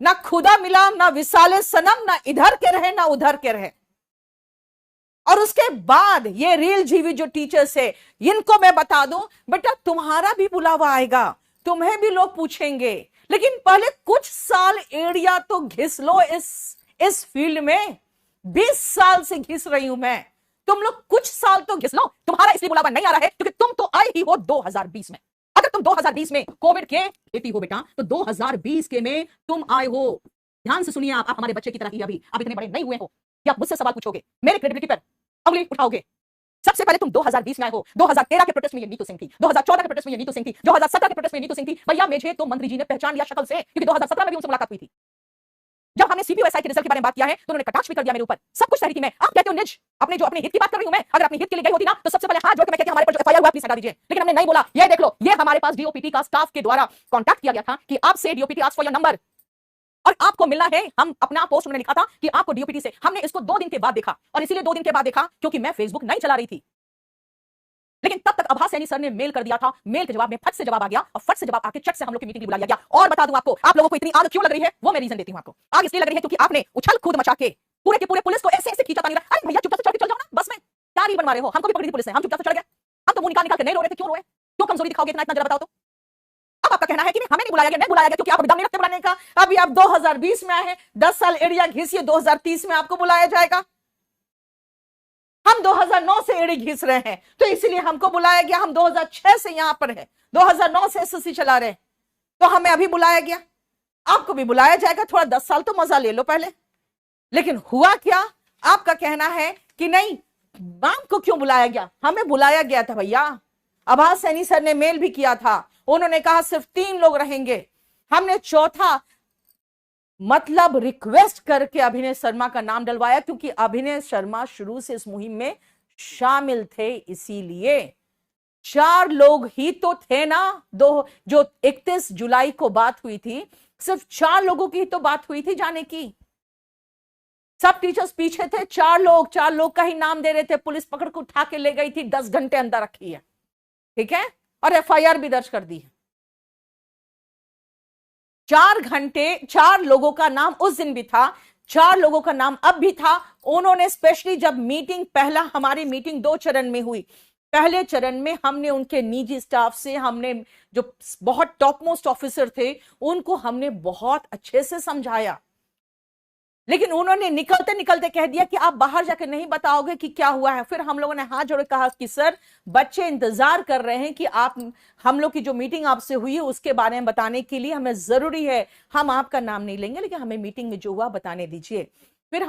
ना खुदा मिला, ना विसाले सनम, ना इधर के रहे ना उधर के रहे। और उसके बाद ये रियल जीवी जो टीचर्स है, इनको मैं बता दूं, बेटा तुम्हारा भी बुलावा आएगा, तुम्हें भी लोग पूछेंगे, लेकिन पहले कुछ साल एरिया तो घिस लो इस फील्ड में। 20 साल से घिस रही हूं मैं, तुम लोग कुछ साल तो घिस लो। तुम्हारा इसलिए बुलावा नहीं आ रहा है क्योंकि तुम तो आए ही हो 2020 में। अगर तुम 2020 में कोविड के बेटी हो बेटा, तो 2020 के में तुम आए हो। ध्यान से सुनिए, आप हमारे बच्चे की तरह ही अभी आप इतने बड़े नहीं हुए हो कि आप मुझसे सवाल पूछोगे, मेरे क्रेडिबिलिटी पर उंगली उठाओगे। सबसे पहले तुम 2020 में आए हो। 2013 के प्रोटेस्ट में ये नीतू सिंह थी, 2014 के प्रोटेस्ट में ये नीतू सिंह थी, 2017 के प्रोटेस्ट में नीतू सिंह थी। भैया मुझे तो मंत्री जी ने पहचान लिया शक्ल से, क्योंकि 2017 में भी उनसे मुलाकात हुई थी। जब हमने सीपीओएसआई के रिजल्ट के बारे में बात किया है तो उन्होंने कटाक्ष भी कर दिया मेरे ऊपर, सब कुछ सही थी मैं। आप कहते हो निज अपने हित की बात कर रही हूं मैं। अगर अपने हित के लिए गई होती ना तो सबसे पहले हाथ जोड़ के मैं कहती हमारे पर जो एफआईआर हुआ प्लीज हटा दीजिए, लेकिन हमने नहीं बोला। ये देख लो, ये हमारे पास डीओपीटी का स्टाफ के द्वारा कांटेक्ट किया गया था कि आपसे DOPT ask for your number और आपको मिलना है। हम अपना पोस्ट उन्होंने लिखा था कि आपको डीओपीटी से, हमने इसको 2 दिन के बाद देखा, और इसीलिए 2 दिन के बाद देखा क्योंकि मैं फेसबुक नहीं चला रही थी। लेकिन तब तक आभास सैनी सर ने मेल कर दिया था, मेल के जवाब में फट से जवाब आ गया, और फट से जवाब आके चट से हम लोग की मीटिंग बुलाया गया। और बता दूं आपको, आप लोगों को इतनी आग क्यों लग रही है वो मैं रीजन देती हूं आपको। आग इसलिए लग रही है क्योंकि आपने उछल कूद मचा के पूरे के पूरे पुलिस को ऐसे ऐसे खींचा था। अरे भैया चुपचाप से चढ़ के चल जाओ ना बस में, क्या रील बनवा रहे हो? हमको भी पकड़ी थी पुलिस ने, हम चुपचाप से चढ़ गए। हम तो मुंह निकाल निकाल के नहीं रो रहे थे, क्यों रोए? क्यों कमजोरी दिखाओगे इतना? जरा बताओ तो। अब आपका कहना है कि हमें नहीं बुलाया गया, नहीं बुलाया गया क्योंकि आप दम नहीं रखते बुलाने का। अभी आप 2020 में आए हैं, 10 साल एरिया घिसिए, 2030 में आपको बुलाया जाएगा। हम 2009 से एड़ी घिस रहे हैं तो इसलिए हमको बुलाया गया। हम 2006 से यहां पर है, 2009 से एसएससी चला रहे हैं, तो हमें अभी बुलाया गया। आपको भी बुलाया जाएगा, थोड़ा 10 साल तो मजा ले लो पहले। लेकिन हुआ क्या, आपका कहना है कि नहीं मैम को क्यों बुलाया गया? हमें बुलाया गया था भैया। आभास सैनी सर ने मेल भी किया था, उन्होंने कहा सिर्फ 3 लोग रहेंगे। हमने चौथा मतलब रिक्वेस्ट करके अभिनय शर्मा का नाम डलवाया, क्योंकि अभिनय शर्मा शुरू से इस मुहिम में शामिल थे। इसीलिए 4 लोग ही तो थे ना। जो 31 जुलाई को बात हुई थी, सिर्फ 4 लोगों की तो बात हुई थी जाने की। सब टीचर्स पीछे थे, 4 लोग का ही नाम दे रहे थे। पुलिस पकड़ के उठा के ले गई थी, 10 घंटे अंदर रखी है, ठीक है, और एफआईआर भी दर्ज कर दी है। 4 घंटे, 4 लोगों का नाम उस दिन भी था, 4 लोगों का नाम अब भी था। उन्होंने स्पेशली जब मीटिंग, पहला हमारी मीटिंग 2 चरण में हुई। पहले चरण में हमने उनके निजी स्टाफ से, हमने जो बहुत टॉप मोस्ट ऑफिसर थे उनको हमने बहुत अच्छे से समझाया, लेकिन उन्होंने निकलते निकलते कह दिया कि आप बाहर जाकर नहीं बताओगे कि क्या हुआ है। फिर हम लोगों ने हाथ जोड़े कहा कि सर बच्चे इंतजार कर रहे हैं कि आप, हम लोग की जो मीटिंग आपसे हुई है उसके बारे में बताने के लिए हमें जरूरी है। हम आपका नाम नहीं लेंगे लेकिन हमें मीटिंग में जो हुआ बताने दीजिए।